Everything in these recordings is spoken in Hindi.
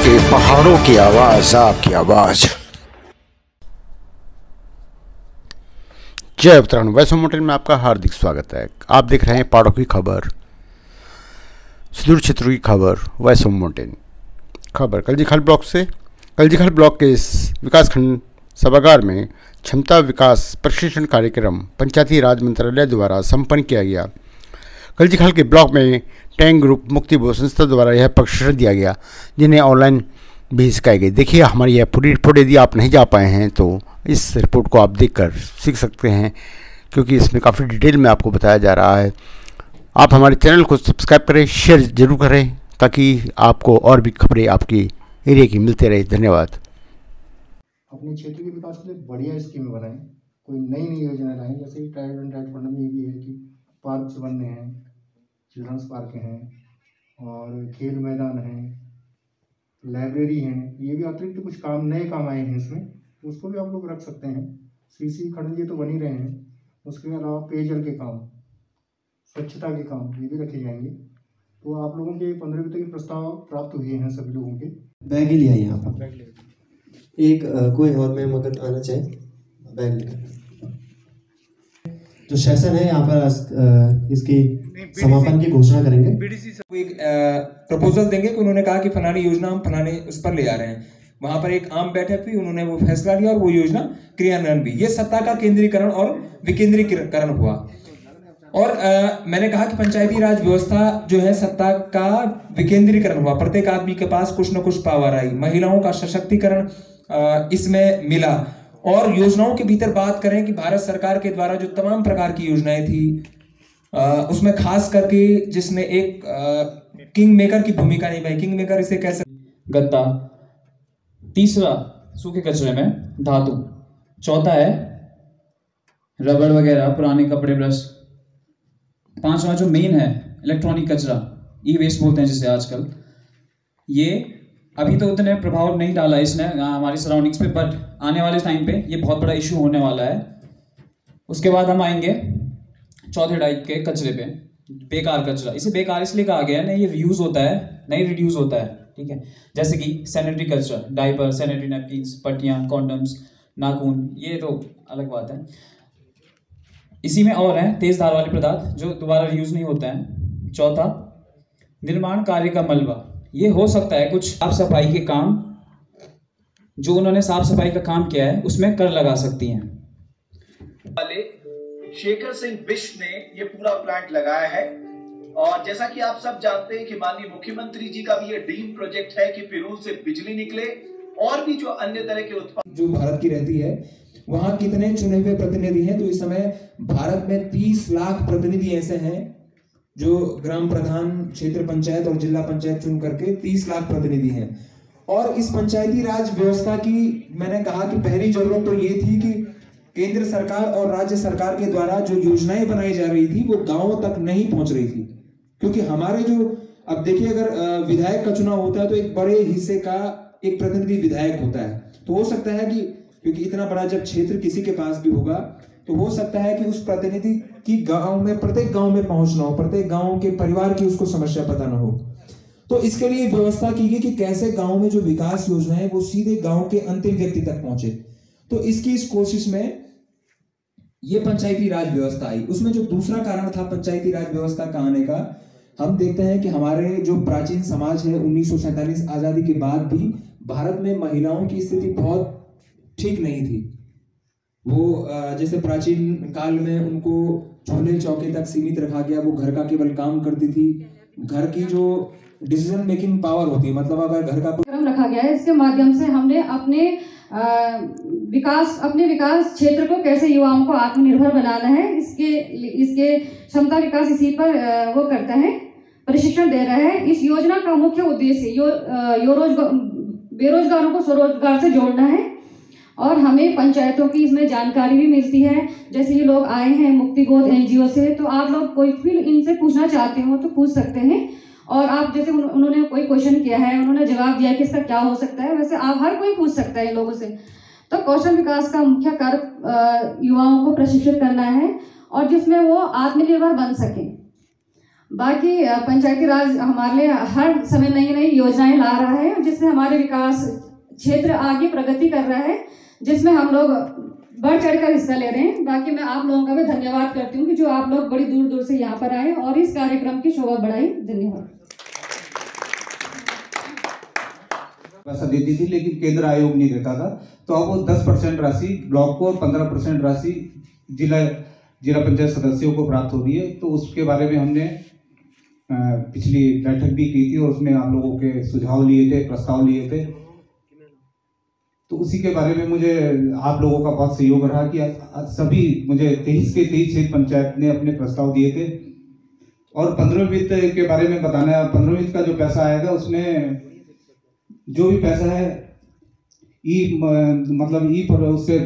के पहाड़ों की आवाज, आपकी आवाज। जय उत्तराखंड, वैष्णो मोटेल में आपका हार्दिक स्वागत है। आप देख रहे हैं पहाड़ों की खबर, सुदूर क्षेत्रों की खबर, वैष्णो मोटेल खबर कलजीखाल ब्लॉक से। कलजीखाल ब्लॉक के इस विकासखंड सभागार में क्षमता विकास प्रशिक्षण कार्यक्रम पंचायती राज मंत्रालय द्वारा संपन्न किया गया। कलजीखाल के ब्लॉक में टैंक ग्रुप मुक्ति बोध संस्था द्वारा यह प्रशिक्षण दिया गया, जिन्हें ऑनलाइन भी सिखाई गई। देखिए हमारी यह पूरी रिपोर्ट, यदि आप नहीं जा पाए हैं तो इस रिपोर्ट को आप देखकर सीख सकते हैं, क्योंकि इसमें काफ़ी डिटेल में आपको बताया जा रहा है। आप हमारे चैनल को सब्सक्राइब करें, शेयर जरूर करें, ताकि आपको और भी खबरें आपकी एरिया की मिलते रहे। धन्यवाद। अपने क्षेत्र के विकास के लिए बढ़िया स्कीमें बनाएं, कोई नई नई योजना लाएं। जैसे कि ट्राइबल एंड राइट फंड में ये भी है कि पार्क्स बनने हैं, चिल्ड्रंस पार्क हैं और खेल मैदान हैं, लाइब्रेरी हैं। ये भी अतिरिक्त कुछ काम, नए काम आए हैं इसमें, तो उसको भी आप लोग रख सकते हैं। सीसी खंड ये तो बन ही रहे हैं, उसके अलावा पेयजल के काम, स्वच्छता के काम ये भी रखे जाएंगे। तो आप लोगों के 15 वित्त के प्रस्ताव प्राप्त हुए हैं सभी लोगों के। बैग ही लिया यहाँ पर एक कोई और मैम अगर आना चाहे बैग लेकर। जो सेशन है यहाँ पर इसकी समापन की घोषणा करेंगे। एक प्रपोजल देंगे कि उन्होंने कहा कि फलानी योजना हम फलाने उस पर ले आ रहे हैं। वहां पर एक आम बैठक हुई, उन्होंने वो फैसला लिया और वो योजना क्रियान्वयन भी। ये सत्ता का केंद्रीकरण और विकेंद्रीकरण हुआ। और मैंने कहा कि पंचायती राज व्यवस्था जो है सत्ता का विकेंद्रीकरण हुआ। प्रत्येक आदमी के पास कुछ न कुछ पावर आई, महिलाओं का सशक्तिकरण इसमें मिला। और योजनाओं के भीतर बात करें कि भारत सरकार के द्वारा जो तमाम प्रकार की योजनाएं थी, उसमें खास करके जिसने एक किंग मेकर की भूमिका निभाई। किंग मेकर इसे कैसे, गत्ता, तीसरा सूखे कचरे में धातु, चौथा है रबड़ वगैरह, पुराने कपड़े, ब्रश, पांचवा जो मेन है इलेक्ट्रॉनिक कचरा, ई वेस्ट बोलते हैं जिसे आजकल। ये अभी तो उतने प्रभाव नहीं डाला इसने हमारी सराउंडिंग्स पे, बट आने वाले टाइम पे ये बहुत बड़ा इशू होने वाला है। उसके बाद हम आएंगे चौथे टाइप के कचरे पे, बेकार कचरा। इसे बेकार इसलिए कहा गया है, नहीं ये रीयूज होता है, नहीं रिड्यूस होता है, ठीक है। जैसे कि सैनिटरी कचरा, डायपर, सैनिटरी नैपकिन्स, पट्टियाँ, कॉन्डम्स, नाखून, ये तो अलग बात है। इसी में और है तेज धार वाले पदार्थ जो दोबारा रीयूज नहीं होता है। चौथा, निर्माण कार्य का मलबा। ये हो सकता है कुछ साफ सफाई के काम, जो उन्होंने साफ सफाई का काम किया है उसमें कर लगा सकती हैं। वाले शेखर सिंह बिष्ट ने ये पूरा प्लांट लगाया है। और जैसा कि आप सब जानते हैं कि माननीय मुख्यमंत्री जी का भी ये ड्रीम प्रोजेक्ट है कि पिरूल से बिजली निकले और भी जो अन्य तरह के उत्पाद जो भारत की रहती है, वहां कितने चुने हुए प्रतिनिधि हैं? तो इस समय भारत में 30 लाख प्रतिनिधि ऐसे हैं जो ग्राम प्रधान, क्षेत्र पंचायत और जिला पंचायत चुन करके 30 लाख प्रतिनिधि हैं। और इस पंचायती राज व्यवस्था की मैंने कहा कि पहली जरूरत तो ये थी कि केंद्र सरकार और राज्य सरकार के द्वारा जो योजनाएं बनाई जा रही थी वो गांवों तक नहीं पहुंच रही थी। क्योंकि हमारे जो, अब देखिए, अगर विधायक का चुनाव होता है तो एक बड़े हिस्से का एक प्रतिनिधि विधायक होता है। तो हो सकता है कि क्योंकि इतना बड़ा जब क्षेत्र किसी के पास भी होगा, तो हो सकता है कि उस प्रतिनिधि की गांव में, प्रत्येक गांव में पहुंचना हो, प्रत्येक गांव के परिवार की उसको समस्या पता ना हो। तो इसके लिए व्यवस्था की गई कि कैसे गांव में जो विकास योजना है वो सीधे गांव के अंतिम व्यक्ति तक पहुंचे। तो इसकी इस कोशिश में ये पंचायती राज व्यवस्था आई। उसमें जो दूसरा कारण था पंचायती राज व्यवस्था का आने का, हम देखते हैं कि हमारे जो प्राचीन समाज है, 1947 आजादी के बाद भी भारत में महिलाओं की स्थिति बहुत ठीक नहीं थी। वो जैसे प्राचीन काल में उनको चूल्हे चौके तक सीमित रखा गया, वो घर का केवल काम करती थी। घर की जो डिसीजन मेकिंग पावर होती है, मतलब अगर घर का कार्यक्रम रखा गया है, इसके माध्यम से हमने अपने विकास क्षेत्र को कैसे युवाओं को आत्मनिर्भर बनाना है, इसके क्षमता विकास इसी पर वो करता है, प्रशिक्षण दे रहा है। इस योजना का मुख्य उद्देश्य बेरोजगारों को स्वरोजगार से जोड़ना है। और हमें पंचायतों की इसमें जानकारी भी मिलती है। जैसे ये लोग आए हैं मुक्ति बोध NGO से, तो आप लोग कोई भी इनसे पूछना चाहते हो तो पूछ सकते हैं। और आप जैसे उन्होंने कोई क्वेश्चन किया है, उन्होंने जवाब दिया कि इसका क्या हो सकता है, वैसे आप हर कोई पूछ सकता है इन लोगों से। तो कौशल विकास का मुख्य कार्य युवाओं को प्रशिक्षित करना है और जिसमें वो आत्मनिर्भर बन सके। बाकी पंचायती राज हमारे लिए हर समय नई नई योजनाएं ला रहा है, जिससे हमारे विकास क्षेत्र आगे प्रगति कर रहा है, जिसमें हम लोग बढ़ चढ़कर हिस्सा ले रहे हैं। बाकी मैं आप लोगों का भी धन्यवाद करती हूँ कि जो आप लोग बड़ी दूर दूर से यहाँ पर आए और इस कार्यक्रम की शोभा बढ़ाई। धन्यवाद। पैसा देती थी लेकिन केंद्र आयोग नहीं देता था, तो अब वो 10% राशि ब्लॉक को और 15% राशि जिला पंचायत सदस्यों को प्राप्त हो रही है। तो उसके बारे में हमने पिछली बैठक भी की थी और उसमें आप लोगों के सुझाव लिए थे, प्रस्ताव लिए थे। तो उसी के बारे में मुझे आप लोगों का बहुत सहयोग रहा कि सभी मुझे 23 के 23 क्षेत्र पंचायत ने अपने प्रस्ताव दिए थे। और 15वें वित्त के बारे में बताना है, 15वें वित्त का जो पैसा आएगा उसमें जो भी पैसा है उससे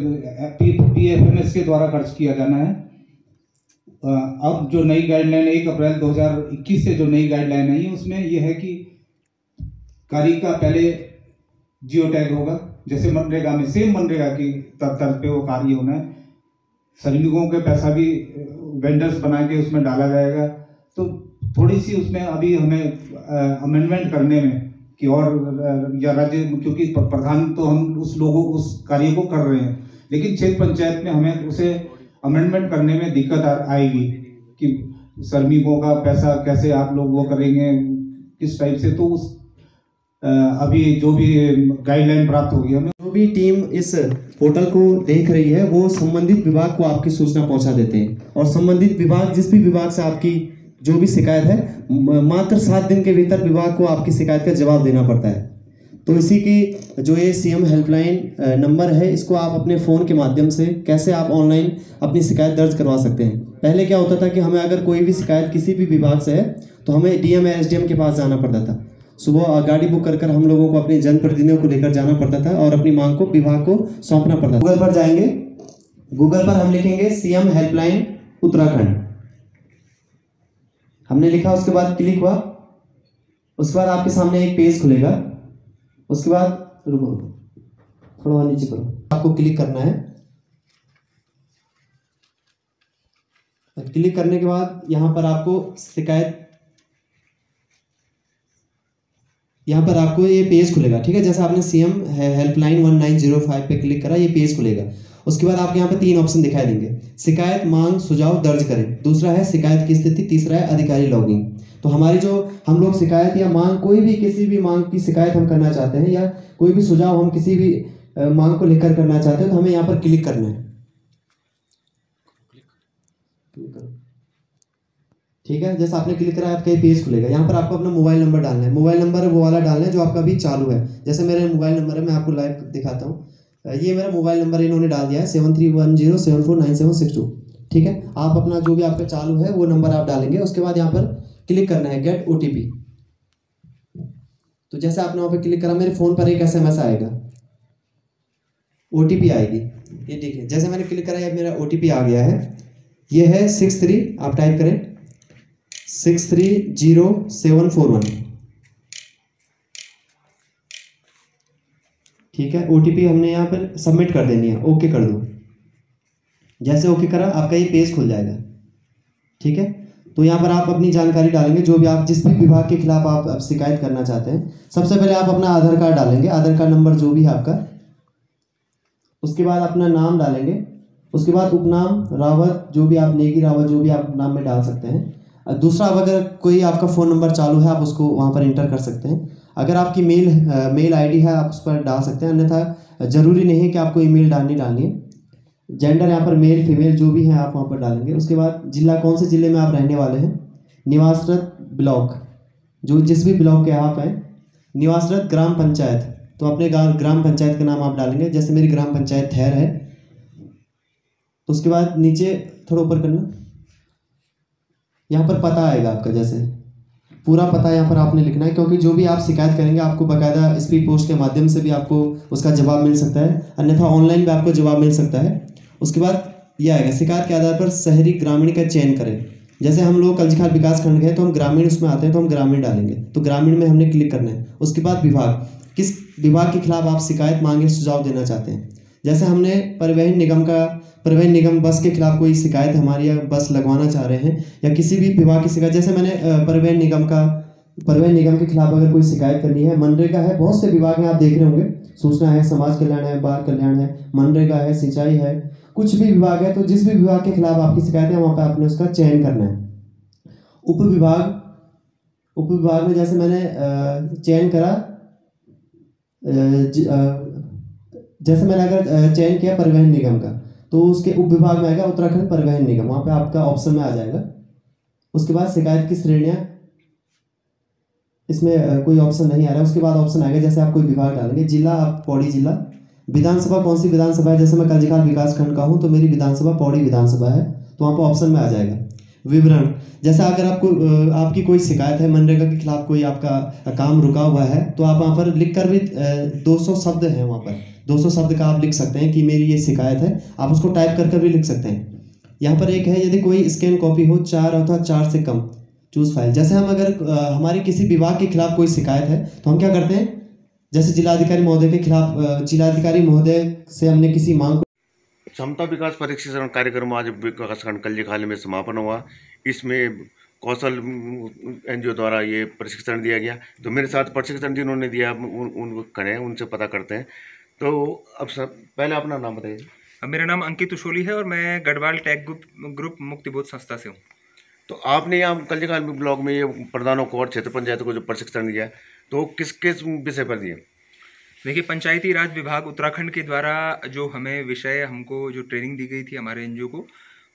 PFMS के द्वारा खर्च किया जाना है। अब जो नई गाइडलाइन 1 अप्रैल 2021 से जो नई गाइडलाइन आई है उसमें यह है कि कार्य का पहले जियो टैग होगा, जैसे मनरेगा में सेम मनरेगा की तर्ज पे वो कार्य होना है। श्रमिकों के पैसा भी वेंडर्स बना के उसमें डाला जाएगा। तो थोड़ी सी उसमें अभी हमें अमेंडमेंट करने में कि और या राज्य, क्योंकि प्रधान तो हम उस कार्य को कर रहे हैं, लेकिन क्षेत्र पंचायत में हमें उसे अमेंडमेंट करने में दिक्कत आएगी कि श्रमिकों का पैसा कैसे आप लोग वो करेंगे, किस टाइप से। तो उस अभी जो भी गाइडलाइन प्राप्त होगी हमें, जो भी टीम इस पोर्टल को देख रही है वो संबंधित विभाग को आपकी सूचना पहुंचा देते हैं, और संबंधित विभाग जिस भी विभाग से आपकी जो भी शिकायत है मात्र 7 दिन के भीतर विभाग को आपकी शिकायत का जवाब देना पड़ता है। तो इसी की जो ये CM हेल्पलाइन नंबर है, इसको आप अपने फ़ोन के माध्यम से कैसे आप ऑनलाइन अपनी शिकायत दर्ज करवा सकते हैं। पहले क्या होता था कि हमें अगर कोई भी शिकायत किसी भी विभाग से है तो हमें DM या SDM के पास जाना पड़ता था। सुबह गाड़ी बुक कर हम लोगों को अपने जनप्रतिनिधियों को लेकर जाना पड़ता था और अपनी मांग को विभाग को सौंपना पड़ता था। गूगल पर जाएंगे, गूगल पर हम लिखेंगे CM हेल्पलाइन उत्तराखंड, हमने लिखा, उसके बाद क्लिक हुआ, उसके बाद आपके सामने एक पेज खुलेगा। उसके बाद रुको थोड़ा नीचे करो, आपको क्लिक करना है। क्लिक करने के बाद यहाँ पर आपको शिकायत, यहाँ पर आपको ये पेज खुलेगा, ठीक है। जैसे आपने CM हेल्पलाइन 1905 पे क्लिक करा, ये पेज खुलेगा। उसके बाद आपको यहाँ पे 3 ऑप्शन दिखाई देंगे, शिकायत, मांग, सुझाव दर्ज करें। दूसरा है शिकायत की स्थिति, तीसरा है अधिकारी लॉगिंग। तो हमारी जो हम लोग शिकायत या मांग, कोई भी किसी भी मांग की शिकायत हम करना चाहते हैं या कोई भी सुझाव हम किसी भी मांग को लेकर करना चाहते हैं, तो हमें यहाँ पर क्लिक करना है। ठीक है, जैसे आपने क्लिक करा आपका ये पेज खुलेगा। यहाँ पर आपको अपना मोबाइल नंबर डालना है। मोबाइल नंबर वो वाला डालना है जो आपका अभी चालू है। जैसे मेरा मोबाइल नंबर है, मैं आपको लाइव दिखाता हूँ। ये मेरा मोबाइल नंबर इन्होंने डाल दिया है 7310749762। ठीक है, आप अपना जो भी आपका चालू है वो नंबर आप डालेंगे। उसके बाद यहाँ पर क्लिक करना है गेट OTP। तो जैसे आपने वहाँ पर क्लिक करा, मेरे फ़ोन पर एक SMS आएगा, OTP आएगी। ये देखिए, जैसे मैंने क्लिक करा ये मेरा OTP आ गया है। ये है 63, आप टाइप करें 630741। ठीक है, OTP हमने यहाँ पर सबमिट कर देनी है, ओके कर दो। जैसे ओके करा आपका ये पेज खुल जाएगा। ठीक है, तो यहाँ पर आप अपनी जानकारी डालेंगे, जो भी आप जिस भी विभाग के खिलाफ आप शिकायत करना चाहते हैं। सबसे पहले आप अपना आधार कार्ड डालेंगे, आधार कार्ड नंबर जो भी है आपका। उसके बाद अपना नाम डालेंगे। उसके बाद उपनाम रावत, जो भी आप नेगी रावत जो भी आप नाम में डाल सकते हैं। दूसरा, अगर कोई आपका फ़ोन नंबर चालू है आप उसको वहाँ पर इंटर कर सकते हैं। अगर आपकी मेल ID है आप उस पर डाल सकते हैं, अन्यथा ज़रूरी नहीं है कि आपको ईमेल डालनी है। जेंडर यहाँ पर मेल फीमेल जो भी हैं आप वहाँ पर डालेंगे। उसके बाद जिला, कौन से ज़िले में आप रहने वाले हैं। निवासरत ब्लॉक, जो जिस भी ब्लॉक के आप हैं। निवासरत ग्राम पंचायत, तो अपने ग्राम पंचायत का नाम आप डालेंगे। जैसे मेरी ग्राम पंचायत थैर है, तो उसके बाद नीचे थोड़ा ऊपर करना, यहाँ पर पता आएगा आपका। जैसे पूरा पता यहाँ पर आपने लिखना है, क्योंकि जो भी आप शिकायत करेंगे आपको बाकायदा स्पीड पोस्ट के माध्यम से भी आपको उसका जवाब मिल सकता है, अन्यथा ऑनलाइन भी आपको जवाब मिल सकता है। उसके बाद ये आएगा, शिकायत के आधार पर शहरी ग्रामीण का चयन करें। जैसे हम लोग कल्जीखाल विकास खंड गए तो हम ग्रामीण उसमें आते हैं, तो हम ग्रामीण डालेंगे, तो ग्रामीण में हमने क्लिक करना है। उसके बाद विभाग, किस विभाग के खिलाफ आप शिकायत, मांगे, सुझाव देना चाहते हैं। जैसे हमने परिवहन निगम बस के खिलाफ कोई शिकायत है हमारी, या बस लगवाना चाह रहे हैं, या किसी भी विभाग की शिकायत, जैसे मैंने परिवहन निगम के खिलाफ अगर कोई शिकायत करनी है, मनरेगा है, बहुत से विभाग हैं आप देख रहे होंगे, सूचना है, समाज कल्याण है, बाल कल्याण है, मनरेगा है, सिंचाई है, कुछ भी विभाग है, तो जिस भी विभाग के खिलाफ आपकी शिकायत है वहाँ पर आपने उसका चयन करना है। उप विभाग में जैसे मैंने चयन करा, जैसे मैंने अगर चयन किया परिवहन निगम का, तो उसके उप विभाग में आएगा उत्तराखंड परिवहन निगम, वहाँ पे आपका ऑप्शन में आ जाएगा। उसके बाद शिकायत की श्रेणियाँ, इसमें कोई ऑप्शन नहीं आ रहा है। उसके बाद ऑप्शन आएगा, जैसे आप कोई विभाग डालेंगे, जिला आप पौड़ी जिला, विधानसभा कौन सी विधानसभा है, जैसे मैं कंजीखाल विकास खंड का हूँ तो मेरी विधानसभा पौड़ी विधानसभा है, तो वहाँ पर ऑप्शन में आ जाएगा। विवरण, जैसा अगर आपको आपकी कोई शिकायत है, मनरेगा के खिलाफ कोई आपका काम रुका हुआ है, तो आप वहाँ पर लिख कर भी 200 शब्द हैं, वहाँ पर 200 शब्द का आप लिख सकते हैं कि मेरी ये शिकायत है, आप उसको टाइप कर भी लिख सकते हैं। यहाँ पर एक है, यदि कोई स्कैन कॉपी हो 4 अथवा 4 से कम, चूज फाइल। जैसे हम अगर हमारी किसी विभाग के खिलाफ कोई शिकायत है तो हम क्या करते हैं, जैसे जिलाधिकारी महोदय के खिलाफ, जिलाधिकारी महोदय से हमने किसी मांग को, क्षमता विकास प्रशिक्षण कार्यक्रम आज विकासखंड कंजीखाल में समापन हुआ। इसमें कौशल एनजीओ द्वारा ये प्रशिक्षण दिया गया। तो मेरे साथ प्रशिक्षण जिन्होंने दिया उनको करें, उनसे पता करते हैं। तो अब सब पहले अपना नाम बताइए। मेरा नाम अंकित उशोली है और मैं गढ़वाल टेक ग्रुप मुक्तिबोध संस्था से हूँ। तो आपने यहाँ कंजीखाल ब्लॉक में ये प्रधानों को और क्षेत्र पंचायत को जो प्रशिक्षण दिया, तो किस किस विषय पर दिए? देखिए, पंचायती राज विभाग उत्तराखंड के द्वारा जो हमें विषय, हमको जो ट्रेनिंग दी गई थी हमारे एनजीओ को,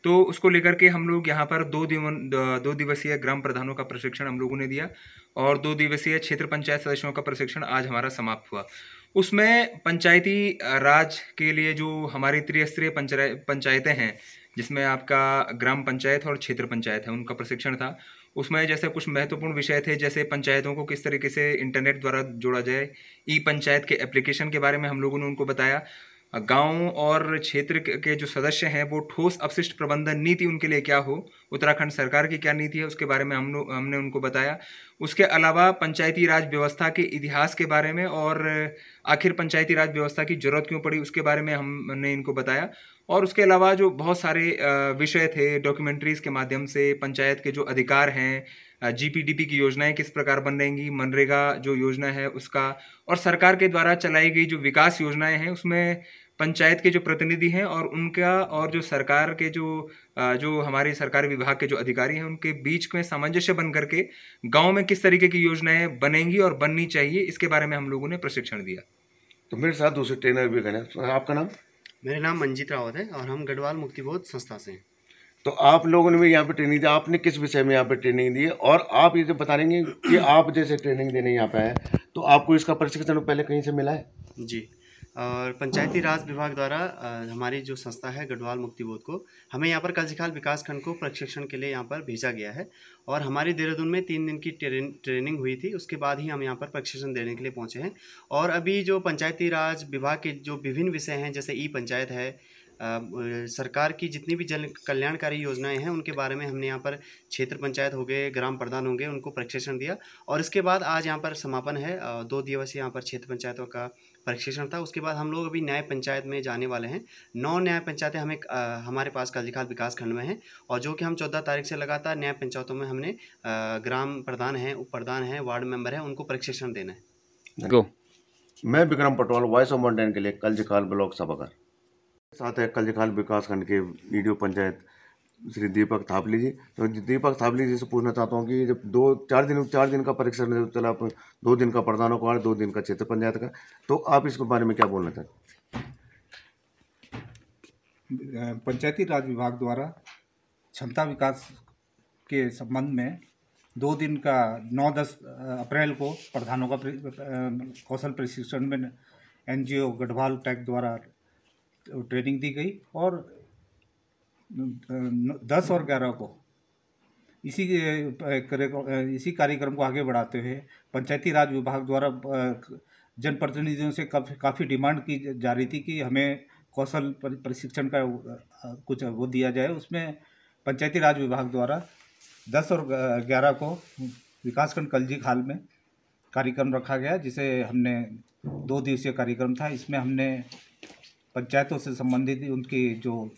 तो उसको लेकर के हम लोग यहाँ पर 2 दिवसीय ग्राम प्रधानों का प्रशिक्षण हम लोगों ने दिया और 2 दिवसीय क्षेत्र पंचायत सदस्यों का प्रशिक्षण आज हमारा समाप्त हुआ। उसमें पंचायती राज के लिए जो हमारी त्रिस्तरीय पंचायतें हैं, जिसमें आपका ग्राम पंचायत और क्षेत्र पंचायत है, उनका प्रशिक्षण था। उसमें जैसे कुछ महत्वपूर्ण विषय थे, जैसे पंचायतों को किस तरीके से इंटरनेट द्वारा जोड़ा जाए, ई पंचायत के एप्लीकेशन के बारे में हम लोगों ने उनको बताया। गांव और क्षेत्र के जो सदस्य हैं वो ठोस अपशिष्ट प्रबंधन नीति उनके लिए क्या हो, उत्तराखंड सरकार की क्या नीति है, उसके बारे में हमने उनको बताया। उसके अलावा पंचायती राज व्यवस्था के इतिहास के बारे में और आखिर पंचायती राज व्यवस्था की जरूरत क्यों पड़ी उसके बारे में हमने इनको बताया। और उसके अलावा जो बहुत सारे विषय थे, डॉक्यूमेंट्रीज के माध्यम से पंचायत के जो अधिकार हैं, जीपीडीपी की योजनाएं किस प्रकार बन रहेंगी, मनरेगा जो योजना है उसका, और सरकार के द्वारा चलाई गई जो विकास योजनाएं हैं उसमें पंचायत के जो प्रतिनिधि हैं और उनका, और जो सरकार के जो हमारे सरकारी विभाग के जो अधिकारी हैं, उनके बीच में सामंजस्य बन करके गांव में किस तरीके की योजनाएं बनेंगी और बननी चाहिए, इसके बारे में हम लोगों ने प्रशिक्षण दिया। तो मेरे साथ दूसरे ट्रेनर भी हैं। आपका नाम? मेरा नाम मंजीत रावत है और हम गढ़वाल मुक्तिबोध संस्था से हैं। तो आप लोगों ने भी यहाँ पे ट्रेनिंग दी, आपने किस विषय में यहाँ पे ट्रेनिंग दी है? और आप ये जो बता रहे हैं कि आप जैसे ट्रेनिंग देने यहाँ पे आए, तो आपको इसका प्रशिक्षण पहले कहीं से मिला है? जी, और पंचायती राज विभाग द्वारा हमारी जो संस्था है गढ़वाल मुक्तिबोध को, हमें यहाँ पर कंजीखाल विकास खंड को प्रशिक्षण के लिए यहाँ पर भेजा गया है और हमारी देहरादून में 3 दिन की ट्रेनिंग हुई थी। उसके बाद ही हम यहाँ पर प्रशिक्षण देने के लिए पहुँचे हैं। और अभी जो पंचायती राज विभाग के जो विभिन्न विषय हैं, जैसे ई पंचायत है, सरकार की जितनी भी जन कल्याणकारी योजनाएं हैं उनके बारे में हमने यहाँ पर क्षेत्र पंचायत हो गए, ग्राम प्रधान होंगे, उनको प्रशिक्षण दिया। और इसके बाद आज यहाँ पर समापन है, 2 दिवसीय यहाँ पर क्षेत्र पंचायतों का प्रशिक्षण था। उसके बाद हम लोग अभी न्याय पंचायत में जाने वाले हैं। 9 न्याय पंचायतें हमारे पास कंजीखाल विकास खंड में हैं और जो कि हम 14 तारीख से लगातार न्याय पंचायतों में हमने ग्राम प्रधान हैं, उप प्रधान हैं, वार्ड मेंबर हैं, उनको प्रशिक्षण देना है। गो। मैं Vikram Patwal, voice of mountain के लिए कंजीखाल ब्लॉक सभागार। साथ है कंजीखाल विकास खंड के वीडियो पंचायत श्री दीपक थापली जी। तो दीपक थापली जी से पूछना चाहता हूँ कि जब 4 दिन का परीक्षण चला, 2 दिन का प्रधानों का, 2 दिन का क्षेत्र पंचायत का, तो आप इसके बारे में क्या बोलना चाहते हैं? पंचायती राज विभाग द्वारा क्षमता विकास के संबंध में 2 दिन का 9-10 अप्रैल को प्रधानों का कौशल प्रशिक्षण में एनजीओ गढ़वाल टेक द्वारा ट्रेनिंग दी गई और 10 और 11 को इसी कार्यक्रम को आगे बढ़ाते हुए पंचायती राज विभाग द्वारा जनप्रतिनिधियों से काफ़ी डिमांड की जा रही थी कि हमें कौशल प्रशिक्षण का कुछ वो दिया जाए। उसमें पंचायती राज विभाग द्वारा 10 और 11 को विकासखंड कंजीखाल में कार्यक्रम रखा गया, जिसे हमने 2 दिवसीय कार्यक्रम था। इसमें हमने पंचायतों से संबंधित उनकी जो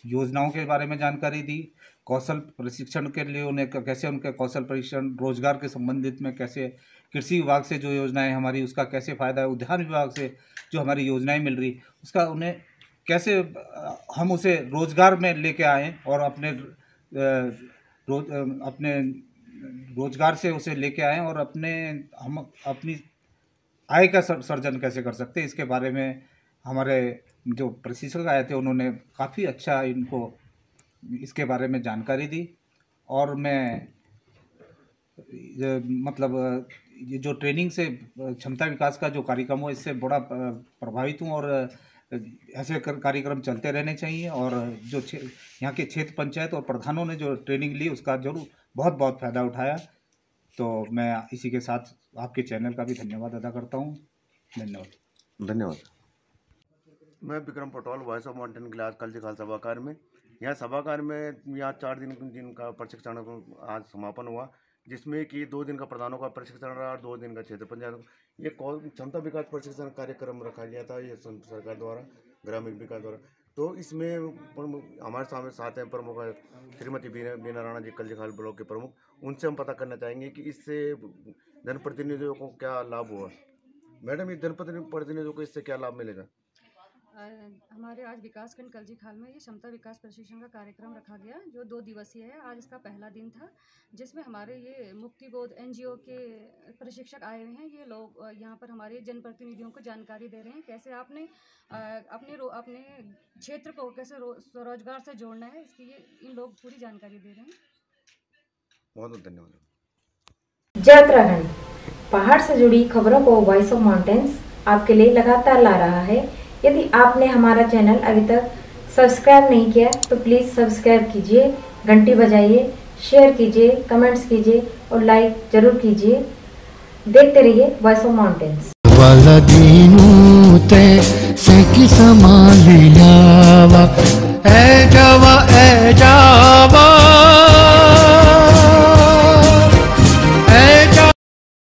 योजनाओं के बारे में जानकारी दी, कौशल प्रशिक्षण के लिए उन्हें कैसे उनके कौशल प्रशिक्षण, रोजगार के संबंधित में कैसे, कृषि विभाग से जो योजनाएं हमारी उसका कैसे फ़ायदा है, उद्यान विभाग से जो हमारी योजनाएं मिल रही उसका उन्हें कैसे हम उसे रोजगार में लेके आएँ और अपने रोजगार से उसे लेके आएँ और हम अपनी आय का सर्जन कैसे कर सकते हैं, इसके बारे में हमारे जो प्रशिक्षक आए थे उन्होंने काफ़ी अच्छा इनको इसके बारे में जानकारी दी। और मैं मतलब ये जो ट्रेनिंग से क्षमता विकास का जो कार्यक्रम हो इससे बड़ा प्रभावित हूँ और ऐसे कार्यक्रम चलते रहने चाहिए। और जो यहाँ के क्षेत्र पंचायत और प्रधानों ने जो ट्रेनिंग ली उसका जरूर बहुत बहुत फ़ायदा उठाया। तो मैं इसी के साथ आपके चैनल का भी धन्यवाद अदा करता हूँ। धन्यवाद। मैं Vikram Patwal, voice of mountain की आज कल खाल सभागार में, यहाँ सभागार में यहाँ 4 दिन का प्रशिक्षण आज समापन हुआ, जिसमें कि 2 दिन का प्रधानों का प्रशिक्षण रहा और 2 दिन का क्षेत्र पंचायत ये क्षमता विकास प्रशिक्षण कार्यक्रम रखा गया था ये सरकार द्वारा, ग्रामीण विकास द्वारा। तो इसमें हमारे सामने साथ हैं प्रमुख श्रीमती बीना राणा जी, कल्जीखाल ब्लॉक के प्रमुख। उनसे हम पता करना चाहेंगे कि इससे जनप्रतिनिधियों को क्या लाभ हुआ। मैडम, ये जनप्रतिनिधियों को इससे क्या लाभ मिलेगा? हमारे आज विकासखंड कल्जीखाल में ये क्षमता विकास प्रशिक्षण का कार्यक्रम रखा गया जो 2 दिवसीय है। आज इसका पहला दिन था जिसमें हमारे ये मुक्तिबोध NGO के प्रशिक्षक आए हुए हैं। ये लोग यहाँ पर हमारे जनप्रतिनिधियों को जानकारी दे रहे हैं कैसे आपने अपने क्षेत्र को कैसे स्वरोजगार से जोड़ना है, इसकी ये इन लोग पूरी जानकारी दे रहे हैं। बहुत बहुत धन्यवाद। जय उत्तराखंड, पहाड़ से जुड़ी खबरों को वॉइस ऑफ माउंटेन्स आपके लिए लगातार ला रहा है। यदि आपने हमारा चैनल अभी तक सब्सक्राइब नहीं किया तो प्लीज़ सब्सक्राइब कीजिए, घंटी बजाइए, शेयर कीजिए, कमेंट्स कीजिए और लाइक जरूर कीजिए। देखते रहिए वॉइस ऑफ माउंटेन्स। वाला दीनू ते से की समालियावा